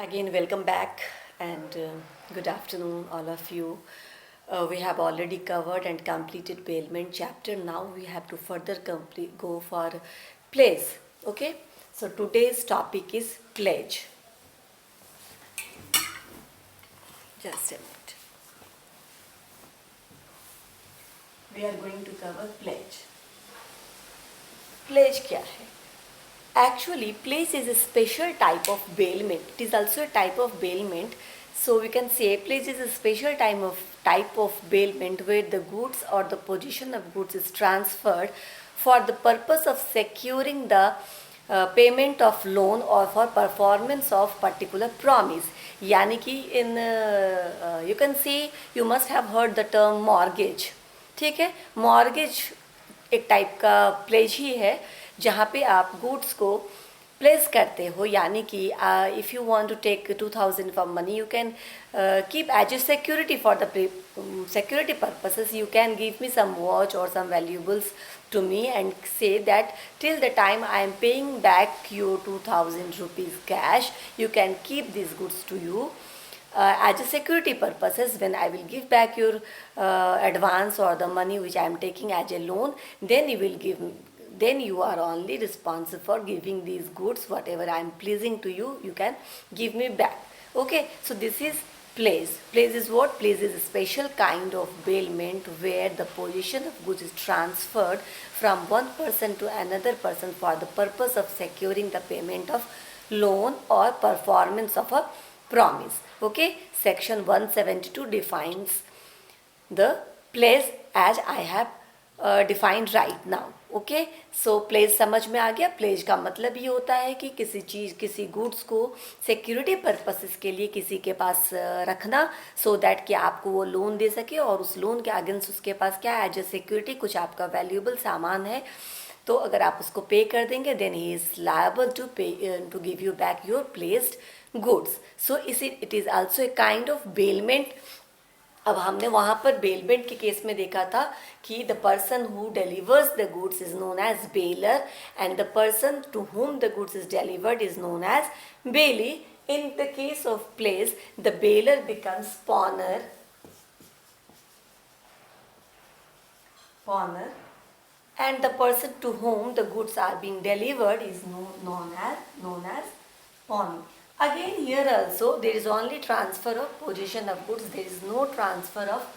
Again, welcome back and good afternoon, all of you. We have already covered and completed bailment chapter. Now we have to further go for pledge. Okay, so today's topic is pledge. Just a minute. We are going to cover pledge. Pledge क्या है? Actually, pledge is a special type of bailment. It is also a type of bailment. So we can say pledge is a special type of bailment where the goods or the possession of goods is transferred for the purpose of securing the payment of loan or for performance of particular promise. यानी कि in you can say you must have heard the term mortgage. ठीक है, mortgage एक type का pledge ही है जहाँ पे आप गुड्स को प्लेस करते हो, यानी कि if you want to take 2000 for money you can keep as a security for the security purposes. You can give me some watch or some valuables to me and say that till the time I am paying back you 2000 rupees cash, you can keep these goods to you as a security purposes. When I will give back your advance or the money which I am taking as a loan, then you will give me, then you are only responsible for giving these goods. Whatever I am pleasing to you, you can give me back. Okay, so this is pledge. Pledge is what? Pledge is a special kind of bailment where the possession of goods is transferred from one person to another person for the purpose of securing the payment of loan or performance of a promise. Okay, section 172 defines the pledge as I have defined right now. Okay, so pledge समझ में आ गया. Pledge का मतलब ये होता है कि किसी चीज़, किसी गुड्स को सिक्योरिटी पर्पसेस के लिए किसी के पास रखना, सो दैट कि आपको वो लोन दे सके और उस लोन के अगेंस्ट उसके पास क्या है, एज ए सिक्योरिटी कुछ आपका वैल्यूएबल सामान है, तो अगर आप उसको पे कर देंगे then he is liable to pay to give you back your placed goods. So it is also a kind of bailment. अब हमने वहाँ पर बेलमेंट के केस में देखा था कि the person who delivers the goods is known as bailor and the person to whom the goods is delivered is known as bailee. In the case of pledge the bailor becomes pawner and the person to whom the goods are being delivered is known as pawn. Again here also there is only transfer of possession of goods, there is no transfer of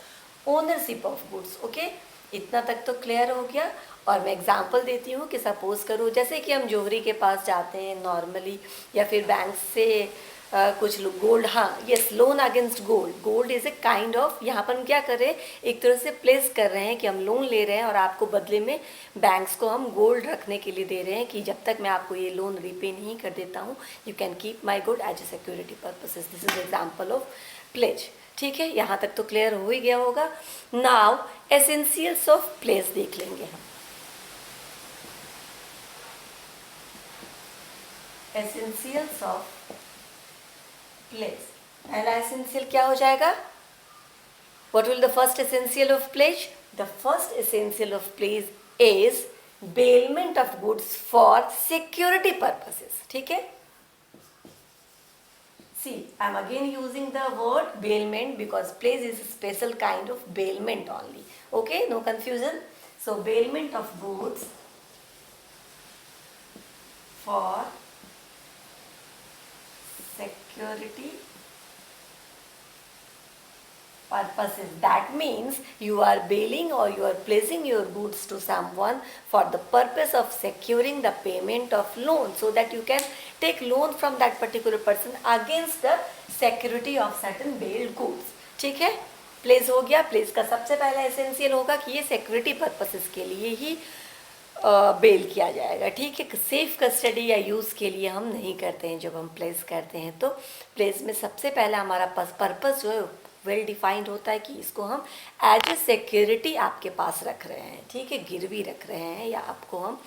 ownership of goods. Okay, इतना तक तो clear हो गया. और मैं example देती हूँ कि सपोज करो जैसे कि हम जोहरी के पास जाते हैं नॉर्मली, या फिर बैंक से कुछ लोग गोल्ड, हाँ yes, loan against gold. Gold is a kind of, यहाँ पर हम क्या कर रहे हैं, एक तरह से प्लेस कर रहे हैं कि हम लोन ले रहे हैं और आपको बदले में बैंक्स को हम गोल्ड रखने के लिए दे रहे हैं कि जब तक मैं आपको ये लोन रिपे नहीं कर देता हूँ you can keep my gold as a security purposes. This is example of pledge. ठीक है, यहाँ तक तो क्लियर हो ही गया होगा. नाउ एसेंशियल्स ऑफ प्लेज देख लेंगे हम. Essentials of pledge. पहला एसेंशियल क्या हो जाएगा? What will the first essential of pledge? The first essential of pledge is bailment of goods for security purposes. ठीक है? See, I am again using the word bailment because pledge is a special kind of bailment only. Okay, no confusion. So bailment of goods for security purposes. That means you are bailing or you are placing your goods to someone for the purpose of securing the payment of loan, so that you can take loan from that particular person against the security of certain bailed goods. ठीक है, place हो गया. Place का सबसे पहला essential होगा कि ये सिक्योरिटी पर्पसेस के लिए ही बेल किया जाएगा. ठीक है, सेफ कस्टडी या यूज़ के लिए हम नहीं करते हैं. जब हम प्लेस करते हैं तो प्लेस में सबसे पहला हमारा पर्पस जो है वेल डिफाइंड होता है कि इसको हम एज ए सिक्योरिटी आपके पास रख रहे हैं. ठीक है, गिरवी रख रहे हैं या आपको हम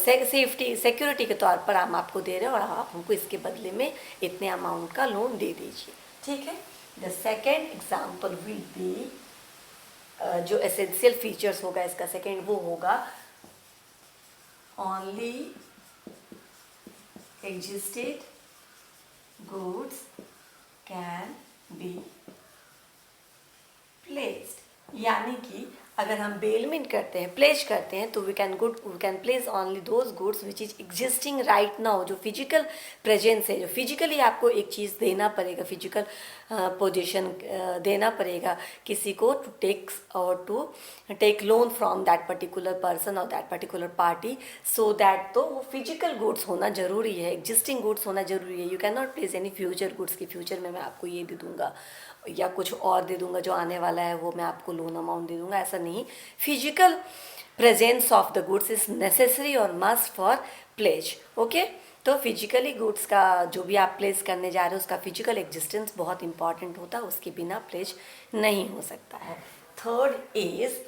सेफ्टी सिक्योरिटी के तौर पर हम आपको दे रहे हैं और आप हमको इसके बदले में इतने अमाउंट का लोन दे दीजिए. ठीक है, the second example will be जो एसेंशियल फीचर्स होगा इसका सेकेंड वो होगा only existed goods can be placed, यानी कि अगर हम बेलमेंट करते हैं, प्लेस करते हैं, तो we can pledge only those goods which is existing right now, जो फिजिकल प्रेजेंस है, जो फिजिकली आपको एक चीज़ देना पड़ेगा, फिजिकल पोजीशन देना पड़ेगा किसी को, to take loan from that particular person और that particular party, so that, तो वो फिजिकल गुड्स होना जरूरी है, एग्जिस्टिंग गुड्स होना जरूरी है. You can not place any future goods की फ्यूचर में मैं आपको ये दे दूंगा या कुछ और दे दूंगा, जो आने वाला है वो मैं आपको लोन अमाउंट दे दूंगा, ऐसा नहीं. Physical presence of the goods is necessary और मस्ट फॉर प्लेज. ओके, तो फिजिकली गुड्स का जो भी आप प्लेस करने जा रहे हो उसका फिजिकल एग्जिस्टेंस बहुत इंपॉर्टेंट होता है, उसके बिना प्लेज नहीं हो सकता है. Third is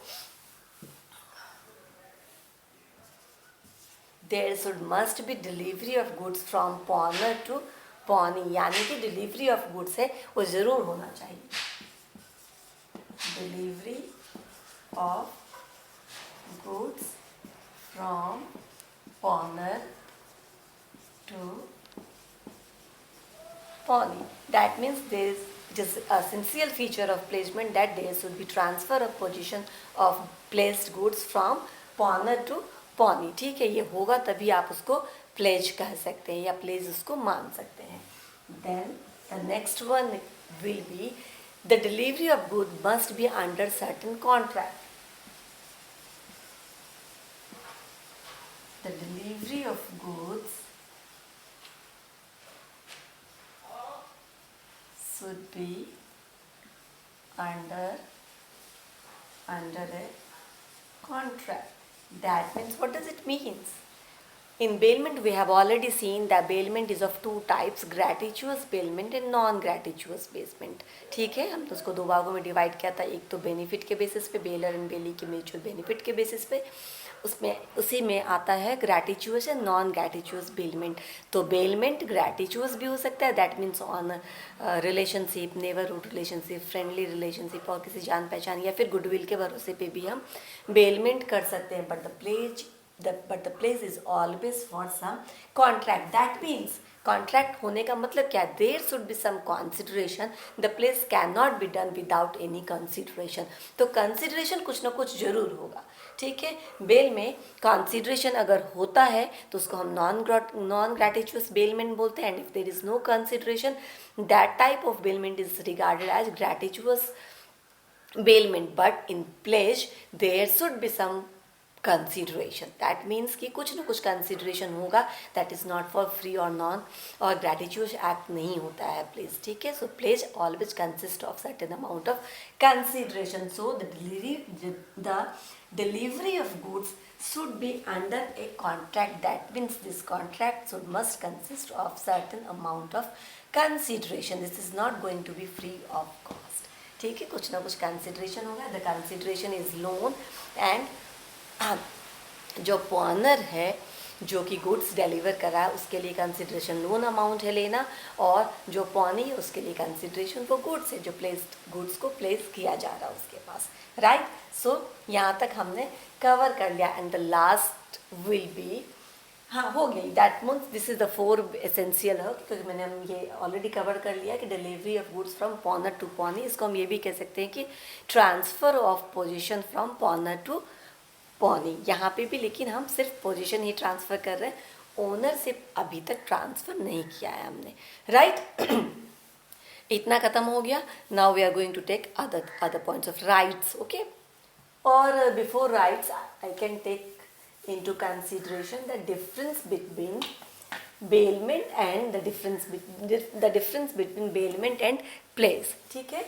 there should must be delivery of goods from pawner to pawnee, यानी कि डिलीवरी ऑफ गुड्स है वो ज़रूर होना चाहिए. Delivery of goods from pawner to pawnee, that means there is just essential feature of placement that there should be transfer of position of placed goods from pawner to pawnee. ठीक है, ये होगा तभी आप उसको प्लेज कह सकते हैं या प्लेज उसको मान सकते हैं. Then the next one will be the delivery of good must be under certain contract. The delivery of goods should be under a contract. That means, what does it means? In bailment we have already seen that bailment is of two types, gratuitous bailment and non-gratuitous bailment. ठीक है, हम तो उसको दो भागों में divide किया था, एक तो बेनिफिट के बेसिस पे, बेलर एंड बेली के म्यूचुअल बेनिफिट के बेसिस पे, उसमें उसी में आता है ग्रैटिचुअस एंड नॉन ग्रैटिचुअस बेलमेंट. तो बेलमेंट ग्रैटिचुअस भी हो सकता है, that means on relationship, neighbourhood relationship, friendly relationship और किसी जान पहचान या फिर गुडविल के भरोसे पे भी हम बेलमेंट कर सकते हैं. But the pledge is always for some contract. That means contract होने का मतलब क्या, there should be some consideration, the pledge can not be done without any consideration. तो कंसिडरेशन कुछ ना कुछ जरूर होगा. ठीक है, बेल में कंसिडरेशन अगर होता है तो उसको हम नॉन ग्रैटिचुअस बेलमेंट बोलते हैं. And if there is no consideration, that type of bailment is regarded as gratuitous bailment. But in pledge there should be some consideration. That means कि कुछ ना कुछ कंसिडरेशन होगा. That is not for free और non और gratitude act नहीं होता है प्लेज. ठीक है, so pledge always consist of certain amount of consideration. So the delivery of goods should be under a contract. That means this contract must consist of certain amount of consideration. This is not going to be free of cost. ठीक है, कुछ ना कुछ consideration होगा. The consideration is loan and जो पॉनर है जो कि गुड्स डिलीवर करा है उसके लिए कंसिडरेशन लोन अमाउंट है लेना, और जो पॉनी है उसके लिए कंसिडरेशन वो गुड्स है जो गुड्स को प्लेस किया जा रहा है उसके पास. राइट, सो यहाँ तक हमने कवर कर लिया. And the last will be, हाँ हो गई, that means this is the 4 essential है, क्योंकि मैंने हम ये ऑलरेडी कवर कर लिया कि delivery of goods from pawner to pawnee. इसको हम ये भी कह सकते हैं कि transfer of possession from pawner to pawnee. यहाँ पे भी लेकिन हम सिर्फ पोजीशन ही ट्रांसफ़र कर रहे हैं, ओनरशिप अभी तक ट्रांसफ़र नहीं किया है हमने. राइट इतना ख़त्म हो गया. Now we are going to take other points of rights. Okay, और before rights I can take into consideration the difference between bailment and the difference between bailment and place. ठीक है,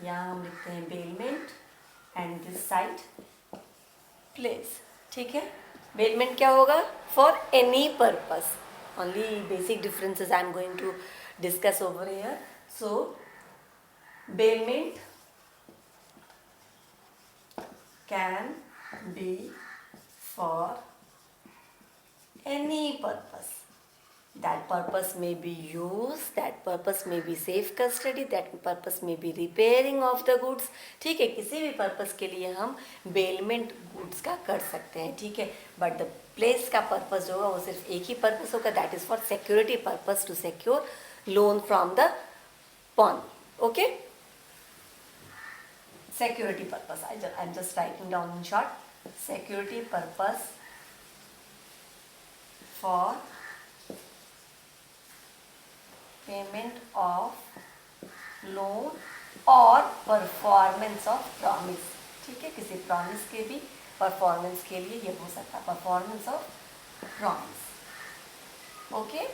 यहाँ हम लिखते हैं bailment and this side place. ठीक है, bailment क्या होगा, for any purpose. Only basic differences I am going to discuss over here. So bailment can be for any purpose. That purpose may be use, that purpose may be safe custody, that purpose may be repairing of the goods. ठीक है, किसी भी purpose के लिए हम bailment goods का कर सकते हैं, ठीक है. बट द प्लेस का पर्पस जो होगा वो सिर्फ एक ही पर्पस होगा, that is for security purpose, to secure loan from the pawn. Okay, security purpose. I'm just writing down in short. Security purpose for payment of loan और performance of promise. ठीक है, किसी प्रॉमिस के भी performance के लिए ये हो सकता है, परफॉर्मेंस ऑफ प्रॉमिस. ओके,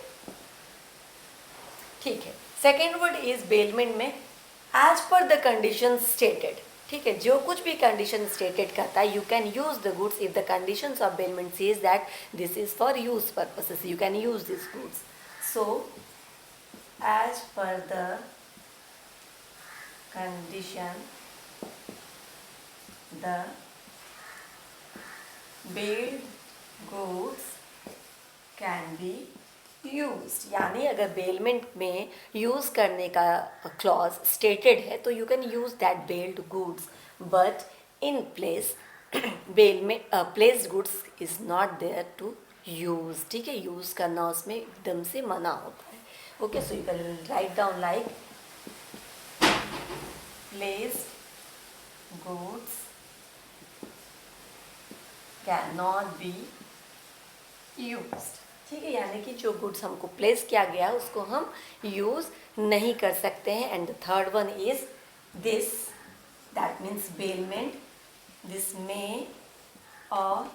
ठीक है. सेकेंड वर्ड इज बेलमेंट में as per the condition stated. ठीक है, जो कुछ भी कंडीशन स्टेटेड करता है, you can use the goods if the conditions of bailment says that this is for use purposes, you can use this goods. So as per the condition, the bailed goods can be used. यानी अगर bailment में use करने का clause stated है तो you can use that bailed goods, but in place bail में placed goods is not there to use. ठीक है, यूज करना उसमें एकदम से मना होता है. Okay, so you can write down like placed goods cannot be used. ठीक है, यानी कि जो गुड्स हमको प्लेस किया गया उसको हम यूज नहीं कर सकते हैं. And the third one is this, that means bailment. This may or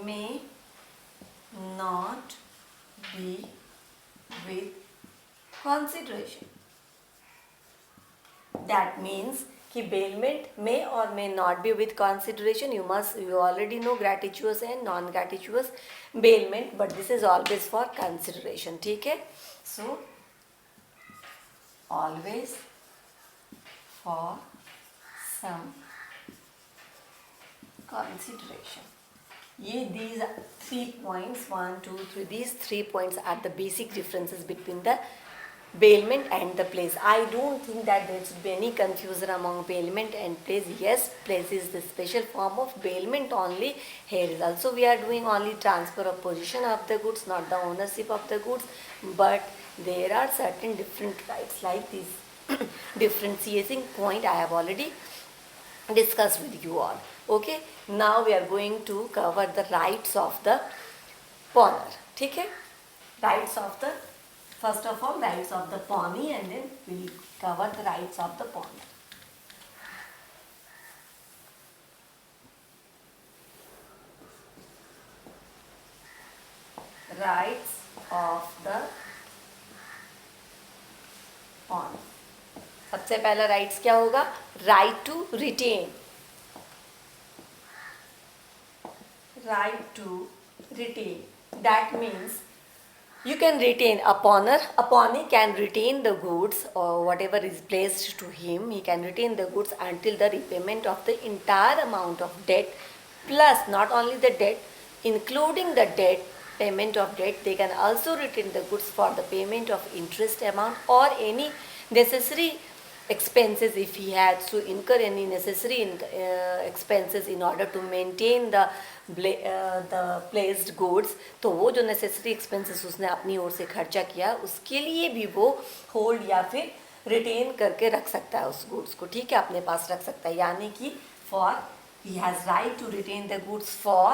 may not be with consideration. That means कि bailment may or may not be with consideration. You already know gratuitous and non-gratuitous bailment, but this is always for consideration. ठीक है, so always for some consideration. These 3 points, 1, 2, 3, these 3 points are the basic differences between the bailment and the place. I don't think that there should be any confusion among bailment and place. Yes, place is the special form of bailment only. Here is also we are doing only transfer of possession of the goods, not the ownership of the goods. But there are certain different rights like this differentiating point I have already discussed with you all. Okay, now we are going to cover the rights of the pawner. ठीक है, rights of the, first of all rights of the pawnee, and then we will cover the rights of the pawner. Rights of the pawnee. सबसे पहला rights क्या होगा? Right to retain. Right to retain. That means you can retain a pawner. A pawnee can retain the goods or whatever is placed to him. He can retain the goods until the repayment of the entire amount of debt, plus not only the debt, including the debt, payment of debt. They can also retain the goods for the payment of interest amount or any necessary expenses if he has to incur any necessary expenses in order to maintain the placed goods. तो वो जो necessary expenses उसने अपनी ओर से खर्चा किया उसके लिए भी वो होल्ड या फिर रिटेन करके रख सकता है उस गुड्स को. ठीक है, अपने पास रख सकता है. यानी कि for he has right to retain the goods for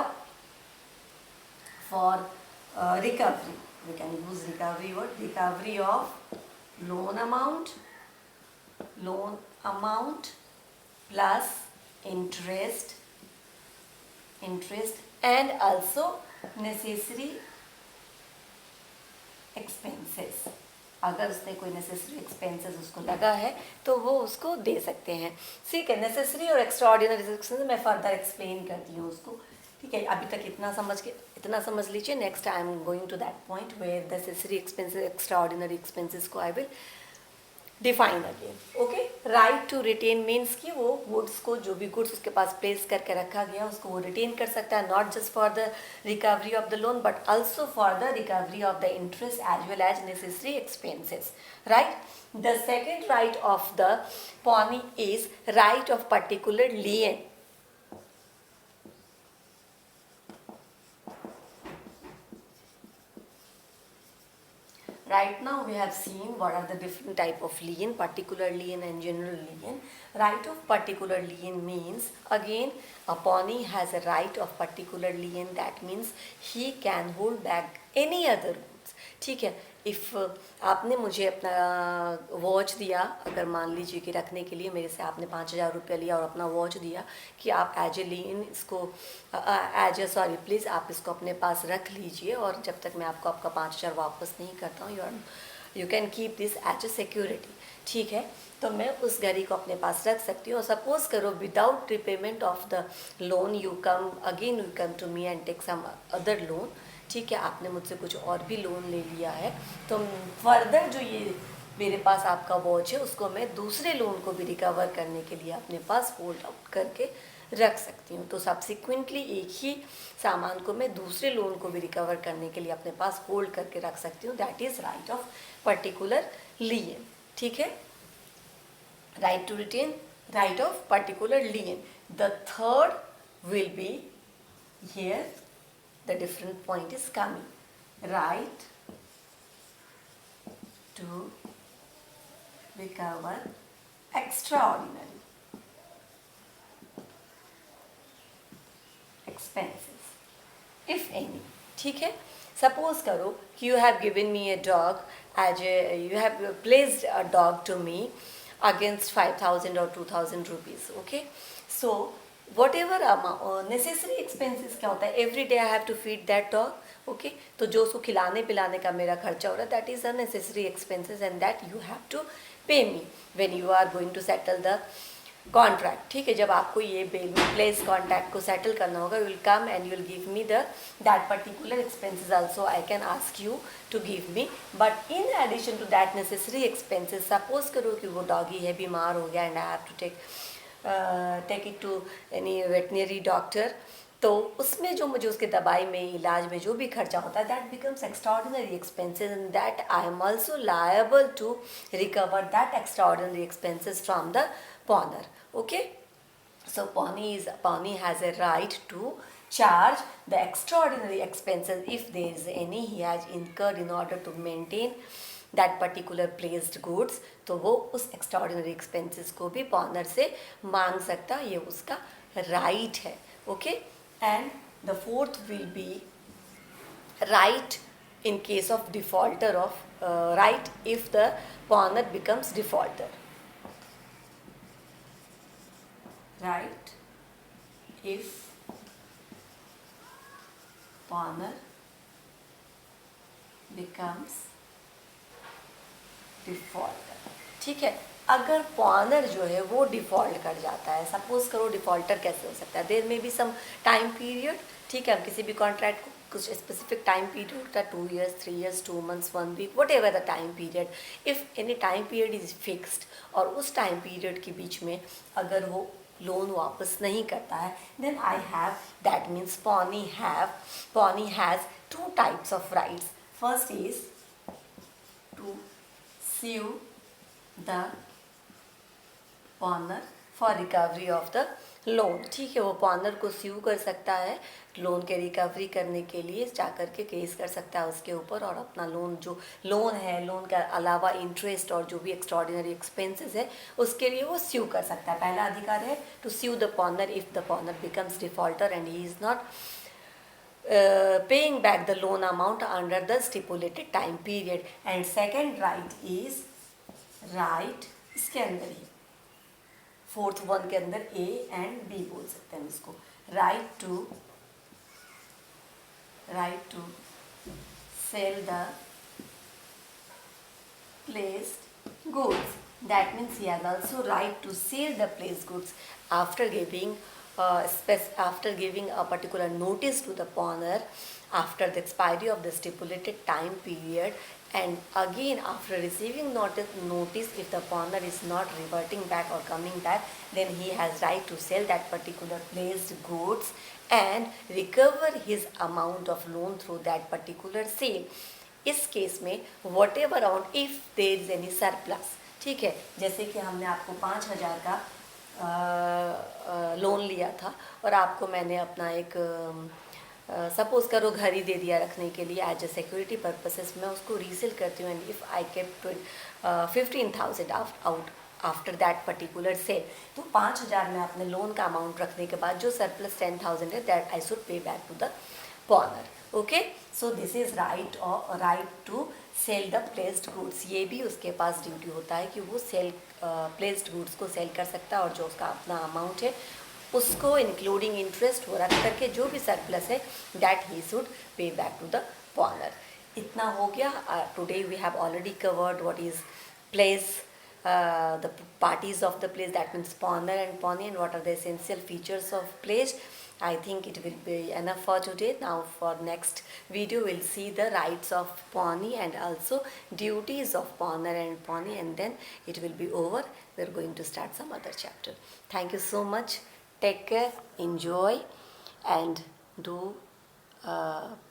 recovery. We can use recovery word. Recovery of loan amount plus interest and also necessary expenses. अगर उसने कोई नेसेसरी एक्सपेंसेस उसको लगा है तो वो उसको दे सकते हैं. ठीक है, नेसेसरी और एक्स्ट्राऑर्डिनरी एक्सपेंसेस मैं फर्दर एक्सप्लेन करती हूँ उसको. ठीक है, अभी तक इतना समझ लीजिए. Next I am going to that point where necessary expenses, extraordinary expenses को I will define again. Okay, right to retain means कि वो गुड्स को, जो भी गुड्स उसके पास प्लेस करके रखा गया उसको वो रिटेन कर सकता है, not just for the recovery of the loan but also for the recovery of the interest as well as necessary expenses. Right. The second right of the pawnee is right of particular lien. Right now we have seen what are the different type of lien, particular lien and general lien. Right of particular lien means again a pawnee has a right of particular lien. That means he can hold back any other goods. ठीक है. If आपने मुझे अपना watch दिया, अगर मान लीजिए कि रखने के लिए मेरे से आपने 5,000 रुपया लिया और अपना वॉच दिया कि आप एज ए लीन इसको प्लीज़ आप इसको अपने पास रख लीजिए और जब तक मैं आपको आपका 5,000 वापस नहीं करता हूँ you can keep this as a security. ठीक है. तो मैं उस घड़ी को अपने पास रख सकती हूँ. और सपोज करो without repayment of the loan you come to me and take some other loan. ठीक है. आपने मुझसे कुछ और भी लोन ले लिया है तो फर्दर जो ये मेरे पास आपका वॉच है उसको मैं दूसरे लोन को भी रिकवर करने के लिए अपने पास होल्ड आउट करके रख सकती हूँ. तो सब्सिक्वेंटली एक ही सामान को मैं दूसरे लोन को भी रिकवर करने के लिए अपने पास होल्ड करके रख सकती हूँ. That is right of particular lien. ठीक है. Right to retain, right of particular lien. The third will be here, the different point is coming. Right to recover extraordinary expenses if any. ठीक है. Suppose करो कि you have given me a dog you have placed a dog to me against 5,000 or 2,000 rupees. Okay. So whatever necessary expenses क्या होता है, every day I have to feed that dog. Okay. तो जो उसको खिलाने पिलाने का मेरा खर्चा हो रहा है that is a necessary expenses and that you have to pay me when you are going to settle the contract. ठीक है. जब आपको ये बेल में प्लेस कॉन्ट्रैक्ट को सेटल करना होगा you will come and you will give me that particular expenses also I can ask you to give me. But in addition to that necessary expenses, suppose करो कि वो doggy है, बीमार हो गया and I have to take it to any veterinary doctor. तो उसमें जो मुझे उसके दवाई में, इलाज में जो भी खर्चा होता है that becomes extraordinary expenses and that I am also liable to recover that extraordinary expenses from the pawner. Okay. So pawnee has a right to charge the extraordinary expenses if there is any he has incurred in order to maintain that particular placed goods. तो वो उस extraordinary expenses को भी पॉनर से मांग सकता है. ये उसका राइट है. Okay. And the fourth will be right in case of defaulter of right if the pawner becomes defaulter. Right if पॉनर becomes defaulter. ठीक है. अगर पॉनर जो है वो डिफ़ॉल्ट कर जाता है, सपोज करो डिफ़ॉल्टर कैसे हो सकता है, देयर में बी सम टाइम पीरियड. ठीक है. हम किसी भी कॉन्ट्रैक्ट को कुछ स्पेसिफिक टाइम पीरियड होता है, 2 years, 3 years, 2 months, 1 week, what ever the time period. If any time period is fixed और उस टाइम पीरियड के बीच में अगर वो लोन वापस नहीं करता है then I have, that means pawnee has 2 types of rights. First is to sue the pawners for recovery of the loan. ठीक है. वो पॉनर को स्यू कर सकता है लोन के रिकवरी करने के लिए, जा कर के केस कर सकता है उसके ऊपर और अपना लोन जो लोन है, लोन के अलावा इंटरेस्ट और जो भी एक्स्ट्राऑर्डिनरी एक्सपेंसेस है उसके लिए वो स्यू कर सकता है. पहला अधिकार है to sue the pawner if the pawner becomes defaulter and he is not paying back the loan amount under the stipulated time period. And second right is right, इसके अंदर ही फोर्थ वन के अंदर A and B बोल सकते हैं इसको, right to sell the placed goods. That means he has also right to sell the placed goods after giving a particular notice to the pawner after the expiry of the stipulated time period and again after receiving notice if the pawner is not reverting back or coming back, then he has right to sell that particular placed goods and recover his amount of loan through that particular sale. इस case में what ever amount if there is any surplus, ठीक है, जैसे कि हमने आपको 5,000 का loan लिया था और आपको मैंने अपना एक सपोज करो घर ही दे दिया रखने के लिए एज ए सिक्योरिटी पर्पसेस, मैं उसको रीसेल करती हूँ and if I kept 15,000 out after that particular sale, तो 5,000 में अपने लोन का अमाउंट रखने के बाद जो सरप्लस 10,000 है that I should pay back to the pawner. Okay, so this is right to sell the pledged goods. ये भी उसके पास ड्यूटी होता है कि वो सेल प्लेस्ड गुड्स को सेल कर सकता है और जो उसका अपना अमाउंट है उसको इंक्लूडिंग इंटरेस्ट वो रख करके जो भी सरप्लस है that he should pay back to the pawner. इतना हो गया. Today we have already covered what is pledge, the parties of the place, that means pawner and pawnee, and what are the essential features of place. I think it will be enough for today. Now for next video we'll see the rights of pawnee and also duties of pawner and pawnee, and then it will be over. We're going to start some other chapter. Thank you so much. Take care, enjoy, and do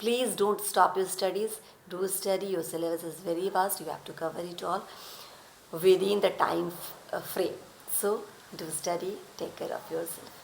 please don't stop your studies. Do study. Your syllabus is very vast. You have to cover it all within the time frame. So do study, take care of yourself.